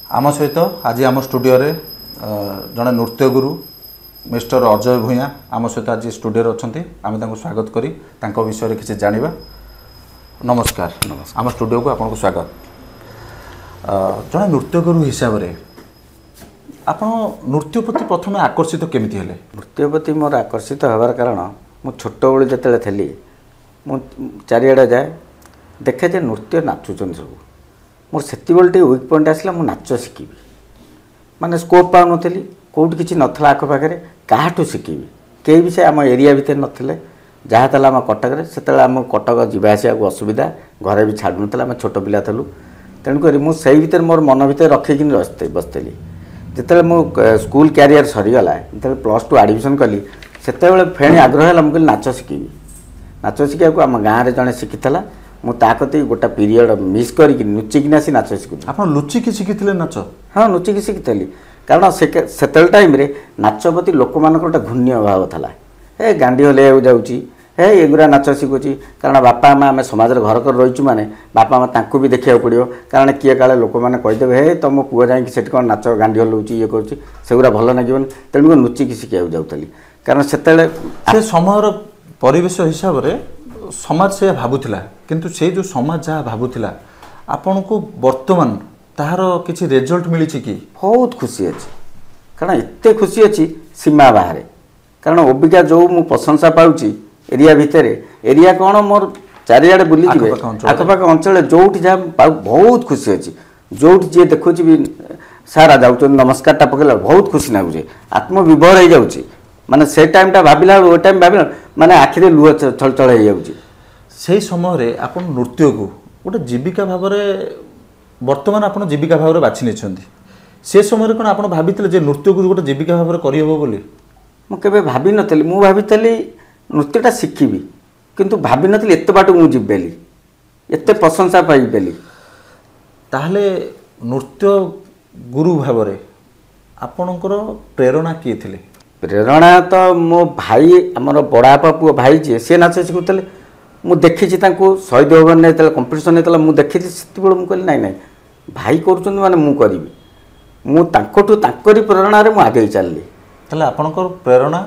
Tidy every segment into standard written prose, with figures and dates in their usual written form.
आम सहित आज आम स्टूडियो रे जड़े नृत्य गुरु मिस्टर अजय भूया आम सहित आज स्टूडियो अच्छा आम स्वागत करी विषय किसी जाना। नमस्कार आम स्टूडियो को आपको स्वागत। जड़े नृत्य गुरु हिसाब से आप नृत्य प्रति प्रथम आकर्षित केमिति हेले? नृत्य प्रति मोर आकर्षित होबार कारण मु छोट बेले जिते थी मु चारिआडे जाए देखे जे नृत्य नाचुचन सब मोर से वीक पॉइंट आसला मु नाच शिखी माने स्कोप पाऊन कौट कि नाला आखपाखे क्या शिखी कई भी से आम एरिया भितर नथिले जहाँ तला आम कटक से आम कटक जावासिया असुविधा घरे भी छाड़ू ना आम छोट पिला थलु तेणुक मुझे भर मोर मन भर रखिकी बसती जिते मो स्कूल क्यारियर सरीगला जो +2 एडमिशन कली से फेणी आग्रह है मुझे नाच शिखी नाच शिखा आम गाँव में जड़े शिखीला मुझे गोटा पीरियड मिस करके लुचिकिना सी नाच शिखुँ। आप लुचिकी शिखी नाच? हाँ लुचिकी शिखी कारण से टाइम नाच प्रति लोक मान गोटे घूण्य भाव था ए गांडी हल्ला जाऊँगी हे एगुरा नाच शिखुची कारण बापा माँ आम समाज घर कर रही मैंने बापा माँ तांको भी देखा पड़ो कारण किए काले लोक मैंने कहीदेवे हे तुम पुआ जाकि कौन नाच गांडी हल्लाऊँ ये करूँ भल लगे तेणुक लुचिकी शिखा जाऊँगी कारण से समय परिवेश हिसाब से समाज से भावुला किंतु से जो समाज जहाँ भावुला आपण को वर्तमान तार किसी रिजल्ट मिली कि? बहुत खुशी अच्छी कारण एत खुशी अच्छी सीमा बाहर कारण ओबिका जो मु प्रशंसा पाऊँगी एरिया भितर एरिया कौन मोर चारिआडे बुली आखपाख अंचल जो जहाँ बहुत खुशी अच्छी जो जी देखुँ भी सारा जाऊँ नमस्कार पकड़ा बहुत खुशी लगुचे आत्मविभोर हो जाऊँगी माने से टाइमटा भाविला वो टाइम भाविला माने आखिरे लुह छलचल हो जाऊँगी। से समय आप नृत्य को गोटे जीविका भाव वर्तमान आप जीविका भाव बाछि नहीं से समय कौन आप भाभी नृत्य को गोटे जीविका भाव करहब बोली? मुझे भाभी नी मु भाभी नृत्यटा शिखी किंतु भाभी नी एत बाट मुझे बेली एत प्रशंसा पाई बेली। ताहले नृत्य गुरु भाव आपणकर प्रेरणा किए थे? प्रेरणा तो मो भाई आमर बड़ापा पुओ भाई जी सी नाच शिखुले मु देखी शहीद भवन में कंपिटिशन होता मुझे देखी से मुझे नाई नाई भाई कर माने मु करी मुझे प्रेरणा मुझे आगे चलली। ताहले आपणकर प्रेरणा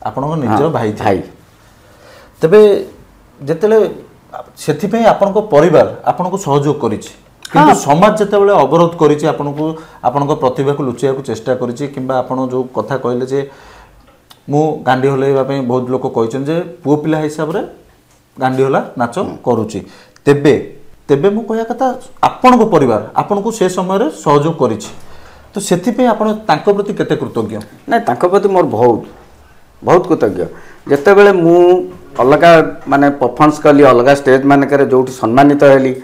आपणकर निजर भाई भाई तेबे जेतेले सेथिपई आपणको परिवार आपणको सहयोग करिछि किंतु समाज जेतेबेले अवरोध करिछि आपणको आपणको प्रतिभा को लुचिया को चेष्टा करिछि किंबा आपण जो कथा कहले जे मु गांडी हलेबा पई बहुत लोक कहिछन जे पुओ पिला हिसाब रे गांडी हला नाच करूछि तेबे तेबे मु कहया कथा आपणको परिवार आपणको से समय रे सहयोग करिछि तो सेथिपई आपण तांको प्रति केते कृतज्ञ? ना तांको प्रति मोर बहुत बहुत कृतज्ञ जेतेबेले मु अलग माने परफॉर्मेंस कली अलग स्टेज मानक जो सम्मानित हेली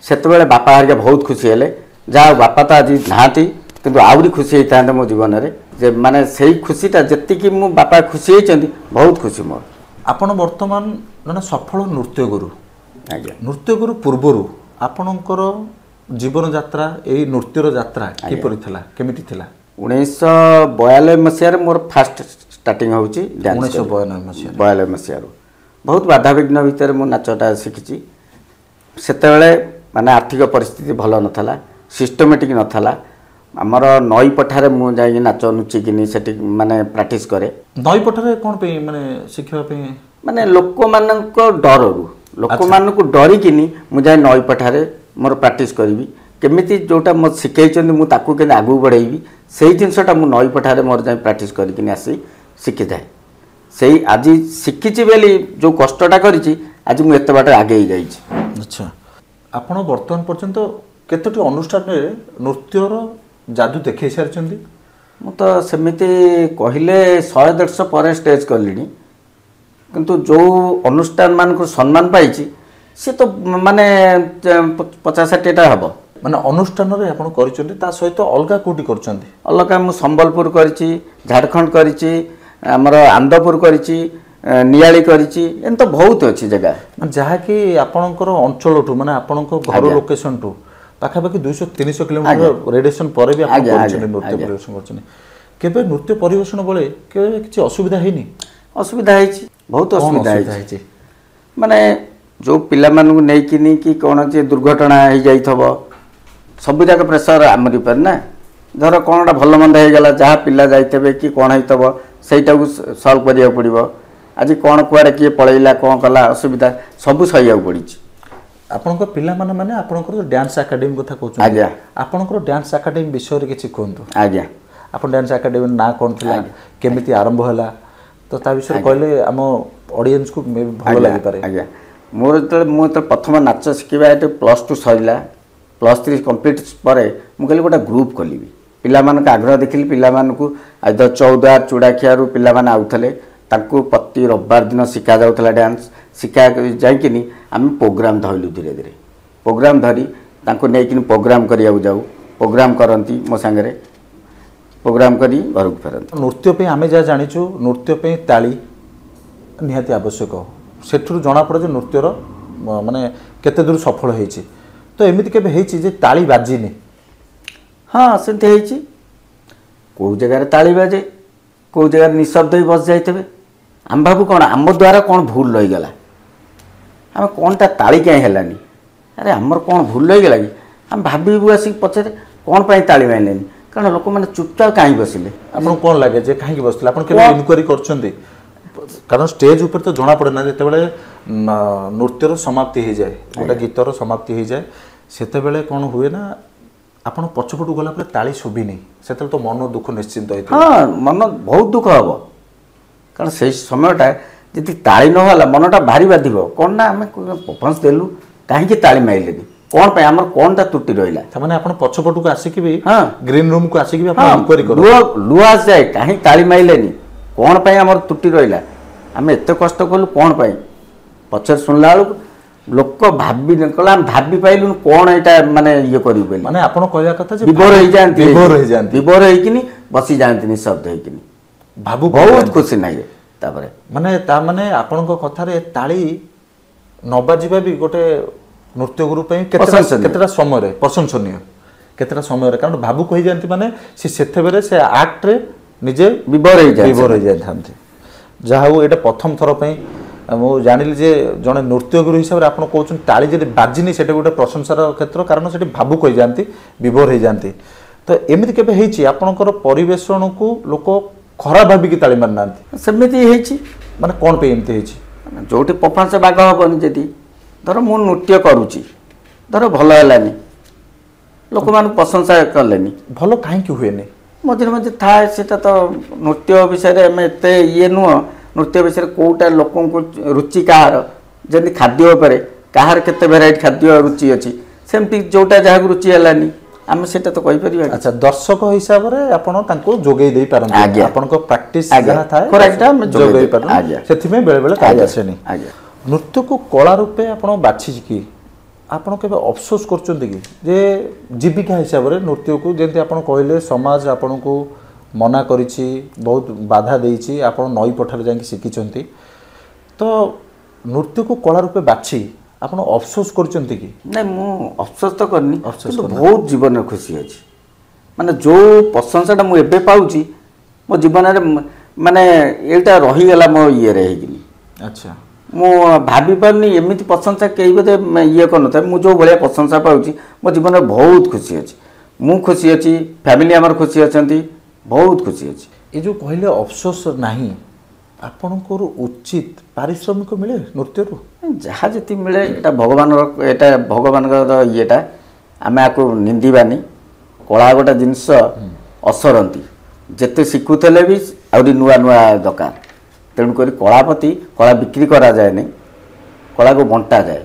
सेतेबेले बापा हरिया बहुत खुशी हेले जहाँ बापा तो आज नहांती किंतु आहरी खुशी होता मो जीवन में जे माने सही खुशीटा जी मो बापा खुशी होती बहुत खुशी मोर। आपण वर्तमान जने सफल नृत्य गुरु आज्ञा नृत्य गुरु पूर्वर आपणकर जीवन यात्रा यही नृत्यर यात्रा किपरि थिला केमिति थिला? 1992 मसीह मोर फास्ट स्टार्टिंग होउची 1992 मसीह बहुत बाधा विघ्न भितर मु नाचटा शिखी से माने आर्थिक परिस्थिति भल नाला सिस्टमेटिक नाला आमर नई पठारे मु जाई नाच नुचिकिनी सेठी माने प्रैक्टिस करे। नई पठारे कोन पे माने शिखिबा पे माने लोक मानक डररू लोक मानक डरिकिनी मु जाई नई पठारे मोर प्रैक्टिस करी केमिति जोटा मो शिखैछन मु ताकू के आगू बढ़ेबी सेही जिनसटा मु नई पठारे मोर जाई प्रैक्टिस करिकिनी आसी शिखि जाए सही आज शिखी बेली जो कष्टटा करी आज मुझे एत बाट आगे ही जाइए। अच्छा आपण वर्तमान पर्यंत केतोटी अनुष्ठान में नृत्यर जादू देखै सारी? मु तो सेमिति कहले 100-150 पर स्टेज कली किंतु जो अनुष्ठान मान को सम्मान पाई सी तो माने 50-60टा हम माने अनुष्ठान रे आपण करिसथि ता सहित अलगा कोटी करछथि? अलगा मु संबलपुर करिछि झारखंड करिछि आमर आंदपुर करिछि नियाली करिछि एन तो बहुत अच्छी जगह जहाँ कि आपणकर अंचल ठू माने आपणको घर लोकेशन ठू पाखापाखि 200-300 किलोमीटर रेडिएशन पर भी आप नृत्य परिवेशन करछन केबे नृत्य परिवेशन बेले केबे किछि असुविधा हेनी? असुविधा हेछि बहुत असुविधा हेछि माने जो पिला मानू नहीं कि कौन दुर्घटना हो जाइए सब जाक प्रेसर आमरी पर ना ଧର କ'ଣଟା ଭଲ ମନ୍ଦ ହେଇଗଲା ଯାହା ପିଲା ଯାଇଥିବେ କି କ'ଣ ହେଇଥିବ ସେଇଟାକୁ ସଲ୍ଭ କରିବାକୁ ପଡ଼ିବ। ଆଜି କ'ଣ କୁଆଡ଼େ କିଏ ପଳେଇଲା କ'ଣ କଲା ଅସୁବିଧା ସବୁ ସହିବାକୁ ପଡ଼ିଛି। ଆପଣଙ୍କ ପିଲାମାନେ ମାନେ ଆପଣଙ୍କର ଡ୍ୟାନ୍ସ ଏକାଡେମୀ କଥା କହୁଛନ୍ତି। ଆଜ୍ଞା। ଆପଣଙ୍କର ଡ୍ୟାନ୍ସ ଏକାଡେମୀ ବିଷୟରେ କିଛି କୁହନ୍ତୁ। ଆଜ୍ଞା। ଆପଣ ଡ୍ୟାନ୍ସ ଏକାଡେମୀର ନାଁ କ'ଣ ଥିଲା, କେମିତି ଆରମ୍ଭ ହେଲା, ତ ତା ବିଷୟରେ କହିଲେ ଆମ ଅଡ଼ିଏନ୍ସକୁ ଭଲ ଲାଗିପାରେ। ଆଜ୍ଞା। ମୋର ଯେତେବେଳେ ପ୍ରଥମ ନାଚ ଶିଖିବା ଏଠି +2 ସରିଲା, +3 କମ୍ପ୍ଲିଟ୍ ପରେ ମୁଁ କହିଲି ଗୋଟେ ଗ୍ରୁପ୍ ଖୋଲିବି। ପିଲାମାନଙ୍କ ଆଗ୍ରହ ଦେଖିଲି, ପିଲାମାନଙ୍କୁ ଆଇଦର ଚୌଦ୍ୱାର ଚୁଡ଼ାଖିଆରୁ ପିଲାମାନେ ଆଉଥିଲେ, ତାଙ୍କୁ ପ୍ରତି ରବିବାର ଦିନ ଶିଖାଯାଉଥିଲା ଡ୍ୟାନ୍ସ। ଶିଖା ଯାଇକିନି ଆମେ ପ୍ରୋଗ୍ରାମ୍ ଧରିଲୁ, ଧୀରେ ଧୀରେ ପ୍ରୋଗ୍ରାମ୍ ଧରି ତାଙ୍କୁ ନେଇକିନି ପ୍ରୋଗ୍ରାମ୍ କରିବାକୁ ଯାଉ, ପ୍ରୋଗ୍ରାମ୍ କରନ୍ତି ମୋ ସାଙ୍ଗରେ, ପ୍ରୋଗ୍ରାମ୍ କରି ଘରକୁ ଫେରନ୍ତି। ନୃତ୍ୟ ପାଇଁ ଆମେ ଯାହା ଜାଣିଛୁ, ନୃତ୍ୟ ପାଇଁ ତାଳି ନିହାତି ଆବଶ୍ୟକ। ସେଠୁ ଜଣାପଡ଼େ ଯେ ନୃତ୍ୟର ମାନେ କେତେ ଦୂର ସଫଳ ହେଇଛି। ତ ଏମିତି କେବେ ହେଇଛି ଯେ ତାଳି ବାଜିନି? ହଁ ସେମିତି ହେଇଛି। କେଉଁ ଜାଗାରେ ତାଳି ବାଜେ, କେଉଁ ଜାଗାରେ ନିଃଶବ୍ଦ ହୋଇ ବସି ଯାଇଥିବେ। ଆମେ ଭାବୁ କ'ଣ ଆମ ଦ୍ୱାରା କ'ଣ ଭୁଲ ରହିଗଲା, ଆମେ କ'ଣଟା ତାଳି କାହିଁ ହେଲାନି, ଆରେ ଆମର କ'ଣ ଭୁଲ ରହିଗଲା କି? ଆମେ ଭାବିବୁ ଆସିକି ପଛରେ କ'ଣ ପାଇଁ ତାଳି ମାରିଲେନି, କାରଣ ଲୋକମାନେ ଚୁପଚାପ କାହିଁ ବସିଲେ। ଆପଣଙ୍କୁ କ'ଣ ଲାଗେ ଯେ କାହିଁକି ବସିଥିଲେ? ଆପଣ କେବେ ଇନକ୍ୱାରି କରିଛନ୍ତି? କାରଣ ଷ୍ଟେଜ୍ ଉପରେ ତ ଜଣାପଡ଼େ ନା, ଯେତେବେଳେ ନୃତ୍ୟର ସମାପ୍ତି ହେଇଯାଏ, ଗୋଟେ ଗୀତର ସମାପ୍ତି ହେଇଯାଏ, ସେତେବେଳେ କ'ଣ ହୁଏ ନା ଆପଣ ପଛପଟୁ ଗଲା ପରେ ତାଳି ଶୁଭିନି, ସେତେବେଳେ ତ ମନ ଦୁଃଖ ନିଶ୍ଚିନ୍ତ ହେଇଥିବ। ହଁ ମନ ବହୁତ ଦୁଃଖ ହେବ, କାରଣ ସେଇ ସମୟଟା ଯଦି ତାଳି ନ ହେଲା ମନଟା ଭାରି ବାଧିବ। କ'ଣ ନା ଆମେ ପରଫର୍ମାନ୍ସ ଦେଲୁ, କାହିଁକି ତାଳି ମାରିଲେନି, କ'ଣ ପାଇଁ, ଆମର କ'ଣଟା ତ୍ରୁଟି ରହିଲା। ତାମାନେ ଆପଣ ପଛପଟକୁ ଆସିକି ବି ହଁ ଗ୍ରୀନ୍ ରୁମ୍କୁ ଆସିକି ବି ଆପଣ ଇନକ୍ୱାରି କରନ୍ତି। ଲୁହ ଆସିଯାଏ, କାହିଁ ତାଳି ମାରିଲେନି, କ'ଣ ପାଇଁ ଆମର ତ୍ରୁଟି ରହିଲା, ଆମେ ଏତେ କଷ୍ଟ କଲୁ କ'ଣ ପାଇଁ। ପଛରେ ଶୁଣିଲା ବେଳକୁ ଲୋକ ଭାବି କଲେ ଆମେ ଭାବି ପାଇଲୁନି କ'ଣ ଏଇଟା ମାନେ ଇଏ କରିବୁ ବୋଲି। ମାନେ ଆପଣ କହିବା କଥା ଯେ ବିଭୋର ହେଇଯାଆନ୍ତି, ବିଭୋର ହେଇକିନି ବସିଯାଆନ୍ତି ନିଃଶବ୍ଦ ହେଇକିନି, ଭାବୁ ବହୁତ ଖୁସି ଲାଗେ। ତାପରେ ମାନେ ତା ମାନେ ଆପଣଙ୍କ କଥାରେ ତାଳି ନ ବାଜିବା ବି ଗୋଟେ ନୃତ୍ୟଗୁରୁ ପାଇଁ କେତେଟା ସମୟରେ ପ୍ରଶଂସନୀୟ, କେତେଟା ସମୟରେ, କାରଣ ଭାବୁକ ହେଇଯାଆନ୍ତି ମାନେ ସେ ସେତେବେଳେ ସେ ଆକ୍ଟରେ ନିଜେ ବିଭୋର ହେଇଯାଇଥାନ୍ତି। ଯାହା ହଉ ଏଇଟା ପ୍ରଥମ ଥର ପାଇଁ ମୁଁ ଜାଣିଲି ଯେ ଜଣେ ନୃତ୍ୟଗୁରୁ ହିସାବରେ ଆପଣ କହୁଛନ୍ତି ତାଳି ଯଦି ବାଜିନି ସେଟା ଗୋଟେ ପ୍ରଶଂସାର କ୍ଷେତ୍ର, କାରଣ ସେଠି ଭାବୁକ ହେଇଯାଆନ୍ତି, ବିଭୋର ହେଇଯାଆନ୍ତି। ତ ଏମିତି କେବେ ହେଇଛି ଆପଣଙ୍କର ପରିବେଷଣକୁ ଲୋକ ଖରାପ ଭାବିକି ତାଳି ମାରିନାହାନ୍ତି? ସେମିତି ହେଇଛି। ମାନେ କ'ଣ ପାଇଁ ଏମିତି ହେଇଛି? ଯେଉଁଠି ପରଫର୍ମାନ୍ସ ବାଗ ହେବନି, ଯଦି ଧର ମୁଁ ନୃତ୍ୟ କରୁଛି, ଧର ଭଲ ହେଲାନି, ଲୋକମାନଙ୍କୁ ପ୍ରଶଂସା କଲେନି, ଭଲ କାହିଁକି ହୁଏନି? ମଝିରେ ମଝିରେ ଥାଏ, ସେଟା ତ ନୃତ୍ୟ ବିଷୟରେ ଆମେ ଏତେ ଇଏ ନୁହଁ। ନୃତ୍ୟ ବିଷୟରେ କେଉଁଟା ଲୋକଙ୍କୁ ରୁଚି କାହାର, ଯେମିତି ଖାଦ୍ୟ ଉପରେ କାହାର କେତେ ଭେରାଇଟି ଖାଦ୍ୟ ରୁଚି ଅଛି, ସେମିତି ଯେଉଁଟା ଯାହାକୁ ରୁଚି ହେଲାନି ଆମେ ସେଇଟା ତ କହିପାରିବା। ଆଚ୍ଛା, ଦର୍ଶକ ହିସାବରେ ଆପଣ ତାଙ୍କୁ ଯୋଗାଇ ଦେଇପାରନ୍ତି, ଆପଣଙ୍କ ପ୍ରାକ୍ଟିସ୍ ଯାହା ଥାଏ ଯୋଗାଇ ପାରନ୍ତି, ସେଥିପାଇଁ ବେଳେବେଳେ ତାଳି ଆସେନି। ନୃତ୍ୟକୁ କଳା ରୂପେ ଆପଣ ବାଛିକି ଆପଣ କେବେ ଅଫସୋସ କରୁଛନ୍ତି କି ଯେ ଜୀବିକା ହିସାବରେ ନୃତ୍ୟକୁ, ଯେମିତି ଆପଣ କହିଲେ ସମାଜ ଆପଣଙ୍କୁ ମନା କରିଛି, ବହୁତ ବାଧା ଦେଇଛି, ଆପଣ ନଈ ପଠାରେ ଯାଇକି ଶିଖିଛନ୍ତି, ତ ନୃତ୍ୟକୁ କଳା ରୂପେ ବାଛି ଆପଣ ଅଫସୋସ କରୁଛନ୍ତି କି? ନାଇଁ, ମୁଁ ଅଫସୋସ ତ କରିନି, କିନ୍ତୁ ବହୁତ ଜୀବନରେ ଖୁସି ଅଛି। ମାନେ ଯେଉଁ ପ୍ରଶଂସାଟା ମୁଁ ଏବେ ପାଉଛି ମୋ ଜୀବନରେ, ମାନେ ଏଇଟା ରହିଗଲା ମୋ ଇଏରେ ହେଇକିନି। ଆଚ୍ଛା, ମୁଁ ଭାବିପାରୁନି ଏମିତି ପ୍ରଶଂସା କେହି ବୋଧେ ଇଏ କରିନଥାଏ। ମୁଁ ଯେଉଁ ଭଳିଆ ପ୍ରଶଂସା ପାଉଛି ମୋ ଜୀବନରେ ବହୁତ ଖୁସି ଅଛି, ମୁଁ ଖୁସି ଅଛି, ଫ୍ୟାମିଲି ଆମର ଖୁସି ଅଛନ୍ତି, ବହୁତ ଖୁସି ଅଛି। ଏ ଯେଉଁ କହିଲେ ଅଫସୋସ ନାହିଁ, ଆପଣଙ୍କର ଉଚିତ ପାରିଶ୍ରମିକ ମିଳେ ନୃତ୍ୟରୁ? ଯାହା ଯେତିକି ମିଳେ ଏଇଟା ଭଗବାନର, ଏଇଟା ଭଗବାନଙ୍କର ଇଏଟା, ଆମେ ଆକୁ ନିନ୍ଦିବାନି। କଳା ଗୋଟେ ଜିନିଷ ଅସରନ୍ତି, ଯେତେ ଶିଖୁଥିଲେ ବି ଆହୁରି ନୂଆ ନୂଆ ଦରକାର। ତେଣୁକରି କଳା ପ୍ରତି, କଳା ବିକ୍ରି କରାଯାଏନି, କଳାକୁ ବଣ୍ଟାଯାଏ।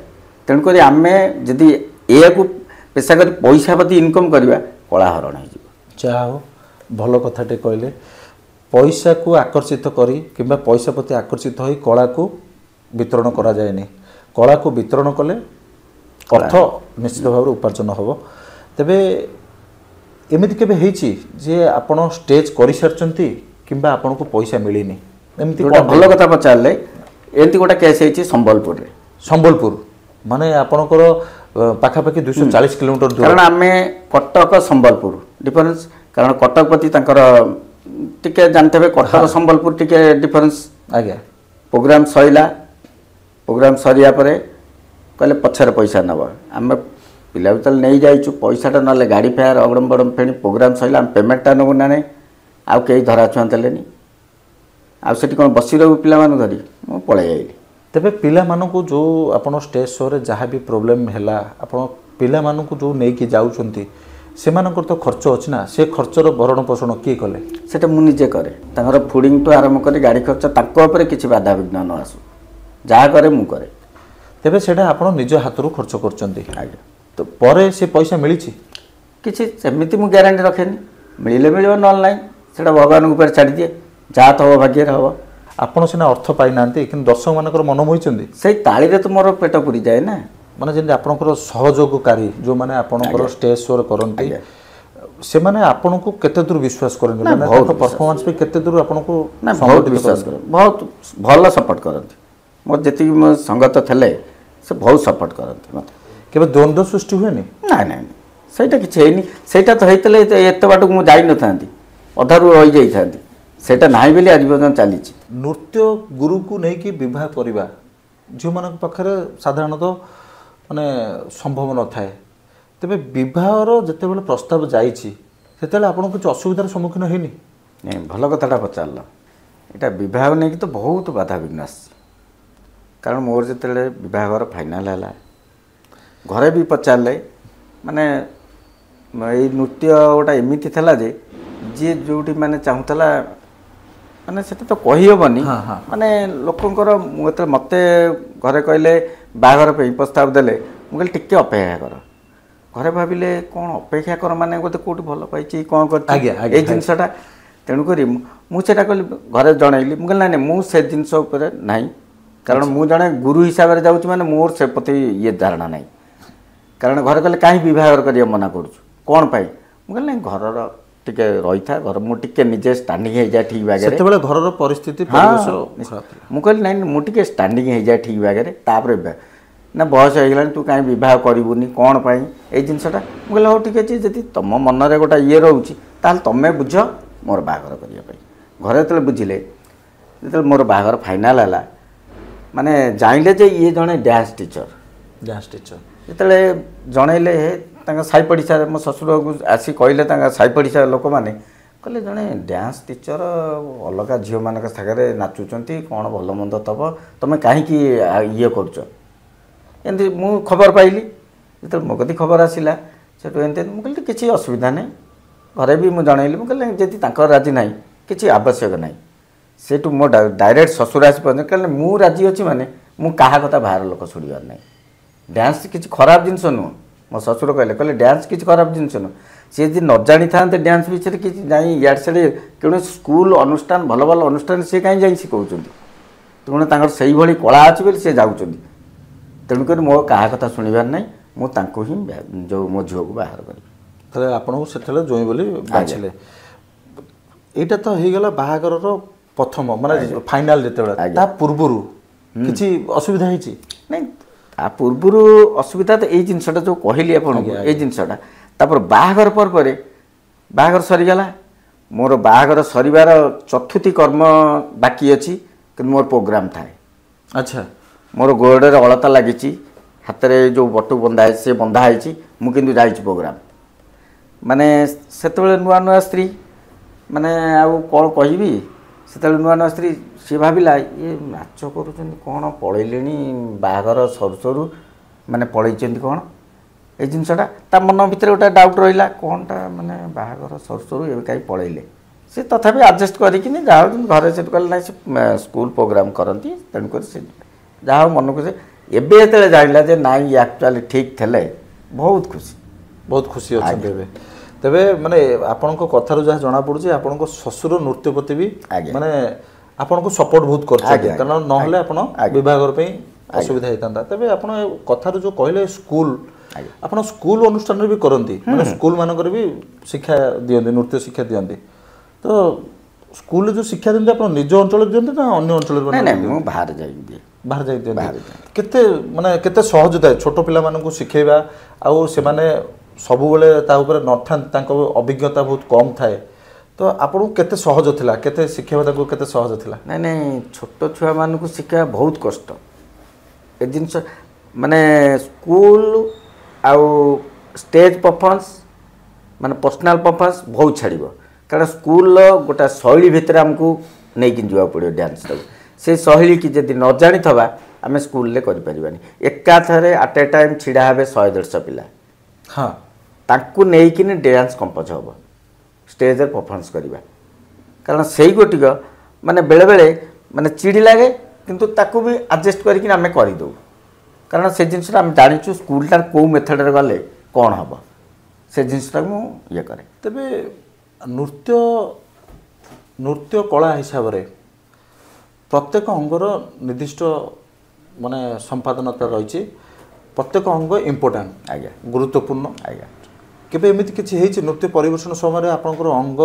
ତେଣୁକରି ଆମେ ଯଦି ଏହାକୁ ପେଶା କରି ପଇସା ପ୍ରତି ଇନକମ୍ କରିବା, କଳା ହରଣ ହେଇଯିବ। ଯାହା ହଉ ଭଲ କଥାଟେ କହିଲେ, ପଇସାକୁ ଆକର୍ଷିତ କରି କିମ୍ବା ପଇସା ପ୍ରତି ଆକର୍ଷିତ ହୋଇ କଳାକୁ ବିତରଣ କରାଯାଏନି, କଳାକୁ ବିତରଣ କଲେ ଅର୍ଥ ନିଶ୍ଚିତ ଭାବରେ ଉପାର୍ଜନ ହେବ। ତେବେ ଏମିତି କେବେ ହେଇଛି ଯେ ଆପଣ ଷ୍ଟେଜ୍ କରିସାରିଛନ୍ତି କିମ୍ବା ଆପଣଙ୍କୁ ପଇସା ମିଳିନି? ଏମିତି ଭଲ କଥା ପଚାରିଲେ, ଏମିତି ଗୋଟେ କେସ୍ ହେଇଛି ସମ୍ବଲପୁରରେ। ସମ୍ବଲପୁର ମାନେ ଆପଣଙ୍କର ପାଖାପାଖି 240 କିଲୋମିଟର ଦୂର। କାରଣ ଆମେ କଟକ ସମ୍ବଲପୁର ଡିଫରେନ୍ସ, କାରଣ କଟକ ପ୍ରତି ତାଙ୍କର ଟିକେ ଜାଣିଥିବେ, କଟକ ସମ୍ବଲପୁର ଟିକେ ଡିଫରେନ୍ସ। ଆଜ୍ଞା, ପ୍ରୋଗ୍ରାମ ସରିଲା, ପ୍ରୋଗ୍ରାମ ସରିବା ପରେ କହିଲେ ପଛରେ ପଇସା ନେବ। ଆମେ ପିଲା ଯେତେବେଳେ ନେଇ ଯାଇଛୁ ପଇସାଟା ନହେଲେ ଗାଡ଼ି ଫେୟାର ଅଗଡ଼ମ ବଡ଼ମ ଫେଣି ପ୍ରୋଗ୍ରାମ୍ ସରିଲା ଆମେ ପେମେଣ୍ଟଟା ନେବୁ ନା ନାହିଁ ଆଉ କେହି ଧରାଛୁଆଁ ଦେଲେନି ଆଉ ସେଠି କ'ଣ ବସି ରହିବୁ ପିଲାମାନଙ୍କୁ ଧରି ମୁଁ ପଳେଇ ଆଇଲି। ତେବେ ପିଲାମାନଙ୍କୁ ଯେଉଁ ଆପଣ ଷ୍ଟେଜ୍ ଶୋରେ ଯାହା ବି ପ୍ରୋବ୍ଲେମ୍ ହେଲା ଆପଣ ପିଲାମାନଙ୍କୁ ଯେଉଁ ନେଇକି ଯାଉଛନ୍ତି ସେମାନଙ୍କର ତ ଖର୍ଚ୍ଚ ଅଛି ନା, ସେ ଖର୍ଚ୍ଚର ଭରଣ ପୋଷଣ କିଏ କଲେ? ସେଇଟା ମୁଁ ନିଜେ କରେ। ତାଙ୍କର ଫୁଡ଼ିଂଠୁ ଆରମ୍ଭ କରି ଗାଡ଼ି ଖର୍ଚ୍ଚ ତାଙ୍କ ଉପରେ କିଛି ବାଧାବିଘ୍ନ ନ ଆସୁ, ଯାହା କରେ ମୁଁ କରେ। ତେବେ ସେଇଟା ଆପଣ ନିଜ ହାତରୁ ଖର୍ଚ୍ଚ କରୁଛନ୍ତି। ଆଜ୍ଞା। ତ ପରେ ସେ ପଇସା ମିଳିଛି? କିଛି ସେମିତି ମୁଁ ଗ୍ୟାରେଣ୍ଟି ରଖେନି, ମିଳିଲେ ମିଳିବ ନହେଲେ ନାହିଁ, ସେଇଟା ଭଗବାନଙ୍କ ଉପରେ ଛାଡ଼ିଦିଏ, ଯାହା ତ ହେବ ଭାଗ୍ୟରେ ହେବ। ଆପଣ ସିନା ଅର୍ଥ ପାଇନାହାନ୍ତି କିନ୍ତୁ ଦର୍ଶକମାନଙ୍କର ମନ ମୋହିଛନ୍ତି। ସେଇ ତାଳିରେ ତ ମୋର ପେଟ ପୁରିଯାଏ ନା। ମାନେ ଯେମିତି ଆପଣଙ୍କର ସହଯୋଗକାରୀ ଯେଉଁମାନେ ଆପଣଙ୍କର ଷ୍ଟେଜ୍ ଶୋରେ କରନ୍ତି ସେମାନେ ଆପଣଙ୍କୁ କେତେ ଦୂର ବିଶ୍ୱାସ କରନ୍ତି? ମାନେ ତାଙ୍କ ପରଫର୍ମାନ୍ସ ବି କେତେ ଦୂର ଆପଣଙ୍କୁ ବହୁତ ବିଶ୍ୱାସ କରନ୍ତି, ବହୁତ ଭଲ ସପୋର୍ଟ କରନ୍ତି। ମୋର ଯେତିକି ମୋ ସଙ୍ଗତ ଥିଲେ ସେ ବହୁତ ସପୋର୍ଟ କରନ୍ତି ମୋତେ। କେବେ ଦ୍ୱନ୍ଦ୍ୱ ସୃଷ୍ଟି ହୁଏନି? ନାଇଁ ନାଇଁ ସେଇଟା କିଛି ହେଇନି। ସେଇଟା ତ ହେଇଥିଲେ ଏତେ ବାଟକୁ ମୁଁ ଯାଇନଥାନ୍ତି, ଅଧାରୁ ରହିଯାଇଥାନ୍ତି। ସେଇଟା ନାହିଁ ବୋଲି ଆଜି ପର୍ଯ୍ୟନ୍ତ ଚାଲିଛି। ନୃତ୍ୟ ଗୁରୁକୁ ନେଇକି ବିବାହ କରିବା ଝିଅମାନଙ୍କ ପାଖରେ ସାଧାରଣତଃ ମାନେ ସମ୍ଭବ ନଥାଏ। ତେବେ ବିବାହର ଯେତେବେଳେ ପ୍ରସ୍ତାବ ଯାଇଛି ସେତେବେଳେ ଆପଣଙ୍କୁ କିଛି ଅସୁବିଧାର ସମ୍ମୁଖୀନ ହେଇନି? ନାଇଁ, ଭଲ କଥାଟା ପଚାରିଲ। ଏଇଟା ବିବାହ ନେଇକି ତ ବହୁତ ବାଧାବିଘ୍ନ ଆସିଛି। କାରଣ ମୋର ଯେତେବେଳେ ବିବାହର ଫାଇନାଲ୍ ହେଲା ଘରେ ବି ପଚାରିଲେ, ମାନେ ଏଇ ନୃତ୍ୟ ଗୋଟା ଏମିତି ଥିଲା ଯେ ଯିଏ ଯେଉଁଠି ମାନେ ଚାହୁଁଥିଲା ମାନେ ସେଟା ତ କହିହେବନି, ମାନେ ଲୋକଙ୍କର ମୁଁ ଯେତେବେଳେ ମୋତେ ଘରେ କହିଲେ ବାହାଘର ପାଇଁ ପ୍ରସ୍ତାବ ଦେଲେ ମୁଁ କହିଲି ଟିକେ ଅପେକ୍ଷା କର। ଘରେ ଭାବିଲେ କ'ଣ ଅପେକ୍ଷା କର ମାନେ ବୋଧେ କେଉଁଠି ଭଲ ପାଇଛି କ'ଣ କରିଛି ଏଇ ଜିନିଷଟା। ତେଣୁକରି ମୁଁ ସେଇଟା କହିଲି, ଘରେ ଜଣେଇଲି। ମୁଁ କହିଲି ନାଇଁ ମୁଁ ସେ ଜିନିଷ ଉପରେ ନାହିଁ, କାରଣ ମୁଁ ଜଣେ ଗୁରୁ ହିସାବରେ ଯାଉଛି ମାନେ ମୋର ସେ ପ୍ରତି ଇଏ ଧାରଣା ନାହିଁ। କାରଣ ଘରେ କହିଲେ କାହିଁ ବିବାହର କରିବା ମନା କରୁଛୁ କ'ଣ ପାଇଁ? ମୁଁ କହିଲି ନାଇଁ ଘରର ଟିକେ ରହିଥା, ଘର ମୁଁ ଟିକେ ନିଜେ ଷ୍ଟାଣ୍ଡିଂ ହେଇଯାଏ ଠିକ୍ ବାଗରେ। ସେତେବେଳେ ଘରର ପରିସ୍ଥିତି ମୁଁ କହିଲି ନାଇଁ ମୁଁ ଟିକେ ଷ୍ଟାଣ୍ଡିଂ ହେଇଯାଏ ଠିକ୍ ବାଗରେ ତାପରେ ନା ବୟସ ହେଇଗଲାଣି ତୁ କାହିଁ ବିବାହ କରିବୁନି କ'ଣ ପାଇଁ ଏଇ ଜିନିଷଟା। ମୁଁ କହିଲି ହଉ ଠିକ୍ ଅଛି, ଯଦି ତୁମ ମନରେ ଗୋଟେ ଇଏ ରହୁଛି ତାହେଲେ ତୁମେ ବୁଝ ମୋର ବାହାଘର କରିବା ପାଇଁ। ଘରେ ଯେତେବେଳେ ବୁଝିଲେ, ଯେତେବେଳେ ମୋର ବାହାଘର ଫାଇନାଲ୍ ହେଲା ମାନେ ଜାଣିଲେ ଯେ ଇଏ ଜଣେ ଡ୍ୟାନ୍ସ ଟିଚର। ଯେତେବେଳେ ଜଣେଇଲେ ତାଙ୍କ ସାହି ପଡ଼ିଶାରେ ମୋ ଶ୍ୱଶୁରକୁ ଆସି କହିଲେ, ତାଙ୍କ ସାହି ପଡ଼ିଶା ଲୋକମାନେ କହିଲେ ଜଣେ ଡ୍ୟାନ୍ସ ଟିଚର ଅଲଗା ଝିଅମାନଙ୍କ ସାଙ୍ଗରେ ନାଚୁଛନ୍ତି କ'ଣ ଭଲ ମନ୍ଦ ଥବ, ତୁମେ କାହିଁକି ଇଏ କରୁଛ? ଏମିତି ମୁଁ ଖବର ପାଇଲି। ଯେତେବେଳେ ମୋ କତିକି ଖବର ଆସିଲା ସେଠୁ ଏମିତି ମୁଁ କହିଲି କିଛି ଅସୁବିଧା ନାହିଁ। ଘରେ ବି ମୁଁ ଜଣେଇଲି, ମୁଁ କହିଲି ଯଦି ତାଙ୍କର ରାଜି ନାହିଁ କିଛି ଆବଶ୍ୟକ ନାହିଁ। ସେଠୁ ମୋ ଡାଇରେକ୍ଟ ଶ୍ୱଶୁର ଆସି ପହଞ୍ଚିଲେ, କହିଲେ ମୁଁ ରାଜି ଅଛି ମାନେ ମୁଁ କାହା କଥା ବାହାର ଲୋକ ଶୁଣିବାର ନାହିଁ। ଡ୍ୟାନ୍ସ କିଛି ଖରାପ ଜିନିଷ ନୁହଁ। ମୋ ଶ୍ୱଶୁର କହିଲେ ଡ୍ୟାନ୍ସ କିଛି ଖରାପ ଜିନିଷ ନୁହଁ। ସିଏ ଯଦି ନ ଜାଣିଥାନ୍ତେ ଡ୍ୟାନ୍ସ ବିଷୟରେ କିଛି ଯାଇ ଇଆଡ଼େ ସିଆଡ଼େ କୌଣସି ସ୍କୁଲ ଅନୁଷ୍ଠାନ ଭଲ ଭଲ ଅନୁଷ୍ଠାନ ସିଏ କାହିଁ ଯାଇ ଶିଖଉଛନ୍ତି? ତେଣୁ ତାଙ୍କର ସେଇଭଳି କଳା ଅଛି ବୋଲି ସେ ଯାଉଛନ୍ତି। ତେଣୁକରି ମୋ କାହା କଥା ଶୁଣିବାର ନାହିଁ, ମୁଁ ତାଙ୍କୁ ହିଁ ଯେଉଁ ମୋ ଝିଅକୁ ବାହାର କରିବି। ତାହେଲେ ଆପଣଙ୍କୁ ସେତେବେଳେ ଜୋଇଁ ବୋଲି ବାଛିଲେ। ଏଇଟା ତ ହେଇଗଲା ବାହାଘରର ପ୍ରଥମ ମାନେ ଫାଇନାଲ ଯେତେବେଳେ, ତା ପୂର୍ବରୁ କିଛି ଅସୁବିଧା ହେଇଛି? ନାଇଁ ତା ପୂର୍ବରୁ ଅସୁବିଧା ତ ଏଇ ଜିନିଷଟା ଯେଉଁ କହିଲି ଆପଣଙ୍କୁ, ଏଇ ଜିନିଷଟା ତାପରେ ବାହାଘର ପରେ ବାହାଘର ସରିଗଲା। ମୋର ବାହାଘର ସରିବାର ଚତୁର୍ଥୀ କର୍ମ ବାକି ଅଛି, କିନ୍ତୁ ମୋର ପ୍ରୋଗ୍ରାମ୍ ଥାଏ। ଆଚ୍ଛା। ମୋର ଗୋଡ଼ରେ ଅଳତା ଲାଗିଛି, ହାତରେ ଯେଉଁ ବଟୁ ବନ୍ଧା ହେଇଛି ସେ ବନ୍ଧା ହେଇଛି, ମୁଁ କିନ୍ତୁ ଯାଇଛି ପ୍ରୋଗ୍ରାମ୍। ମାନେ ସେତେବେଳେ ନୂଆ ନୂଆ ସ୍ତ୍ରୀ, ମାନେ ଆଉ କ'ଣ କହିବି, ସେତେବେଳେ ନୂଆ ନୂଆ ସ୍ତ୍ରୀ। ସିଏ ଭାବିଲା ଇଏ ନାଚ କରୁଛନ୍ତି କ'ଣ ପଳେଇଲେଣି ବାହାଘର ସରୁ ସରୁ, ମାନେ ପଳେଇଛନ୍ତି କ'ଣ ଏଇ ଜିନିଷଟା। ତା ମନ ଭିତରେ ଗୋଟେ ଡାଉଟ୍ ରହିଲା କ'ଣଟା ମାନେ ବାହାଘର ସରୁ ସରୁ ଏବେ କାହିଁ ପଳେଇଲେ। ସେ ତଥାପି ଆଡ଼ଜଷ୍ଟ କରିକିନି ଯାହା ହଉ ଘରେ ସେଠୁ କହିଲେ ନାହିଁ ସେ ସ୍କୁଲ ପ୍ରୋଗ୍ରାମ୍ କରନ୍ତି, ତେଣୁକରି ସେ ଯାହା ହଉ ମନକୁ ସେ ଏବେ ଯେତେବେଳେ ଜାଣିଲା ଯେ ନାଇଁ ଆକ୍ଚୁଆଲି ଠିକ୍ ଥିଲେ ବହୁତ ଖୁସି ଅଛନ୍ତି ଏବେ। ତେବେ ମାନେ ଆପଣଙ୍କ କଥାରୁ ଯାହା ଜଣାପଡ଼ୁଛି ଆପଣଙ୍କ ଶ୍ୱଶୁର ନୃତ୍ୟ ପ୍ରତି ବି ମାନେ ଆପଣଙ୍କୁ ସପୋର୍ଟ ବହୁତ କରୁଛନ୍ତି, କାରଣ ନହେଲେ ଆପଣ ବିବାହର ପାଇଁ ଅସୁବିଧା ହେଇଥାନ୍ତା। ତେବେ ଆପଣ କଥାରୁ ଯେଉଁ କହିଲେ ସ୍କୁଲ, ଆପଣ ସ୍କୁଲ ଅନୁଷ୍ଠାନରେ ବି କରନ୍ତି, ମାନେ ସ୍କୁଲ ମାନଙ୍କରେ ବି ଶିକ୍ଷା ଦିଅନ୍ତି, ନୃତ୍ୟ ଶିକ୍ଷା ଦିଅନ୍ତି। ତ ସ୍କୁଲରେ ଯେଉଁ ଶିକ୍ଷା ଦିଅନ୍ତି ଆପଣ ନିଜ ଅଞ୍ଚଳରେ ଦିଅନ୍ତି ନା ଅନ୍ୟ ଅଞ୍ଚଳରେ? ମୁଁ ବାହାରେ ଯାଇକି ଦିଏ। ବାହାରେ ଯାଇକି ଦିଅନ୍ତି। କେତେ ମାନେ କେତେ ସହଜ ଥାଏ ଛୋଟ ପିଲାମାନଙ୍କୁ ଶିଖେଇବା, ଆଉ ସେମାନେ ସବୁବେଳେ ତା ଉପରେ ନଥାନ୍ତି, ତାଙ୍କ ଅଭିଜ୍ଞତା ବହୁତ କମ୍ ଥାଏ। ତ ଆପଣଙ୍କୁ କେତେ ସହଜ ଥିଲା, କେତେ ଶିଖେଇବା ତାକୁ କେତେ ସହଜ ଥିଲା? ନାଇଁ ଛୋଟ ଛୁଆମାନଙ୍କୁ ଶିଖେଇବା ବହୁତ କଷ୍ଟ। ଏ ଜିନିଷ ମାନେ ସ୍କୁଲ आउ स्टेज परफॉर्मेंस माने पर्सनाल परफॉर्मेंस बहुत छाड़ कारण स्कूल गोटा शैली भितर आमको नहीं जा पड़ो डांस से शैली की जब न जानी आम स्कूल करें एका थे आट ए टाइम छिड़ा हे 100-150 पिला हाँ ताकू नहीं डांस कंपोज हम स्टेज परफॉर्मेंस करवा कारण से गोटिक माने बेले बेले माने चिड़ी लगे किंतु ताकू भी एडजस्ट करके आम करदे कारण से जिनसा आम जाचु स्कूलटार कौ मेथड गले कौन हम से जिनसा ये कै तेबे नृत्य नृत्य कला हिसाब रे प्रत्येक अंगर निर्दिष्ट माने संपादनता रही प्रत्येक अंग इम्पोर्टाट आज्ञा गुरुत्वपूर्ण आज्ञा केबे एमिति किछि हेछि नृत्य परिवेषण समय आपनकर अंग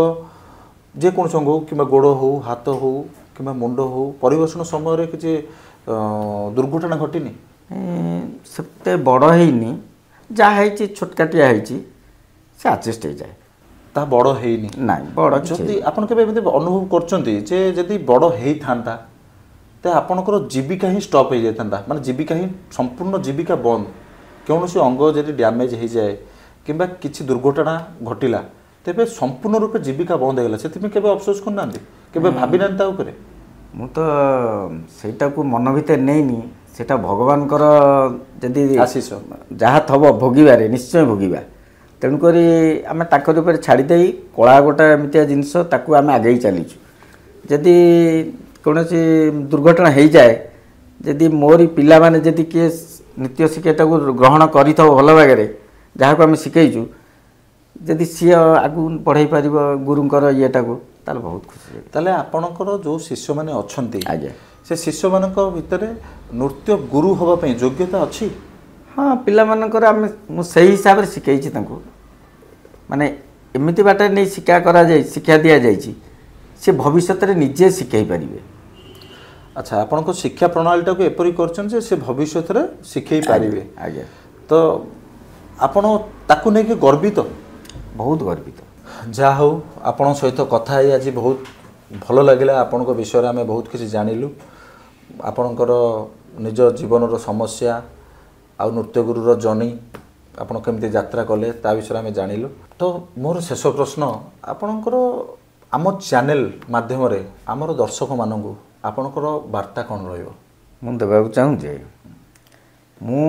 जे कोन संग हो किबा गोड़ हो हाथ हो किबा मुंड हो परिवेषण समय रे किछि दुर्घटना घटिनी सेते बड़ हेनी जा हेछि छोटकाटिया हेछि से एडजस्ट हो जाए ता बड़ हेनी नाइ बड़ जदि आपन केबे एमिति अनुभव करचंती जे जदि बड़ हेई थांता ते आपनकर जीविका ही स्टॉप हो जाता माने जीविका ही संपूर्ण जीविका बंद कौन अंग जदि डैमेज हो जाए किंबा किसी दुर्घटना घटिला तेबे संपूर्ण रूपे जीविका बंद हो गला सेति केबे अफसोस करना केबे भाबी नांता ऊपर मु तो सेटा को मन भीतर नेनी सेटा भगवान कर जदि आशीष जहाँ थब भोगिबारे निश्चय भोगिबा तेणुक आम ताकर ऊपर छाड़ी दे कला गोटा एमतिया जिनस ताकू आम आगे चलीचु जदि कौन दुर्घटना हो जाए जदि मोरी पिला माने जदि किए नृत्य शिक्षाटा को ग्रहण कर भल भागे जहाँ को आम शिखेचु जदि सी आगु पढ़ाई पार गुरुंकर येटा को ताल बहुत खुशी ताले आपणकर जो शिष्य माने अछंती आज्ञा से शिष्य मानक भितर नृत्य गुरु होबा पई योग्यता अछि हाँ पिला मानकर आम से हिसाब से शिखेची माने एमती बाटे नहीं शिक्षा करा जाए शिक्षा दि जाए सी भविष्य में निजे शिखई पारे अच्छा आपण को शिक्षा प्रणाली टाको एपरी करछन जे से भविष्य में शिखई पारिबे आज्ञा तो आपण ताकू नै के गर्वित बहुत गर्वित जा हो आपण सहित कथा है आज बहुत भल लगिला आपण को विषय आम बहुत किसी जानिलु आपणकर निज जीवन समस्या आ नृत्य गुरुर जर्नी आपण केमती यात्रा कले ता विषय आम जानिलु तो मोर शेष प्रश्न आपणकर आम चैनल माध्यम रे आमर दर्शक मानू आपणकर वार्ता कौन रहिबो मु देबाक चाहूँ जे मु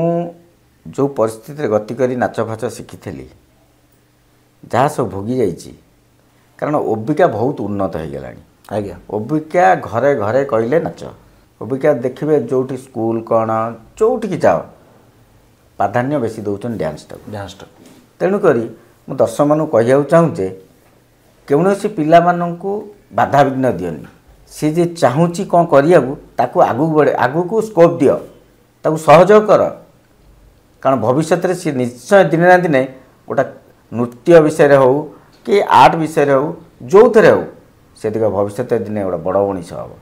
जो परिस्थिति गति करी नाच फाच शिखी जहाँ सब भोगी जाइए कारण ओबिका बहुत उन्नत हो गला आज्ञा ओबिका घरे घरे कहले नाच ओबिका देखिए जो स्कूल कौन जोटिक जाओ प्राधान्य बेसी दौन डांस डांस तेणुक मु दर्शक मानू कह चाहूँजे कौन पिला मानू बाधा विघ्न दियनी सी जे चाहूँगी कौन करने आगू बढ़े आगू को स्कोप दियो ताकू सहयोग कर कारण भविष्य में सी निश्चय दिने ना दिने गोटा नृत्य विषय हो कि आर्ट विषय हो जो थे हो से भविष्य दिने गोटे बड़ मनीष हम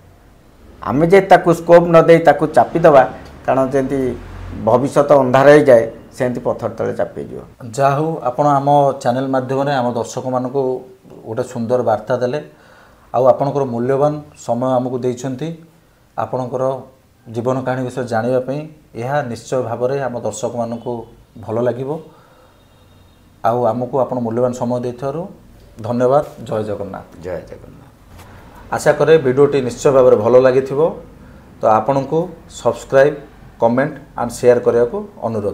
आम जे ताकू स्कोप न दे ताकू चापिदवा कारण जमी भविष्य अंधार हो जाए सेमती पत्थर तले चापी जा हो आपण आम चैनल माध्यम आम दर्शक मानक गोटे सुंदर वार्ता देले आपणकर मूल्यवान समय आमको देइछंती आपणकर जीवन कहानी विषय जानापी यह निश्चय भाव में आम दर्शक मानक भल लगे आमको आप मूल्यवान समय देथिबारु धन्यवाद जय जगन्नाथ जय जगन्नाथ आशा करे वीडियोटी निश्चय भाव में भल लगी तो आपण को सब्सक्राइब कमेंट एंड शेयर करने को अनुरोध।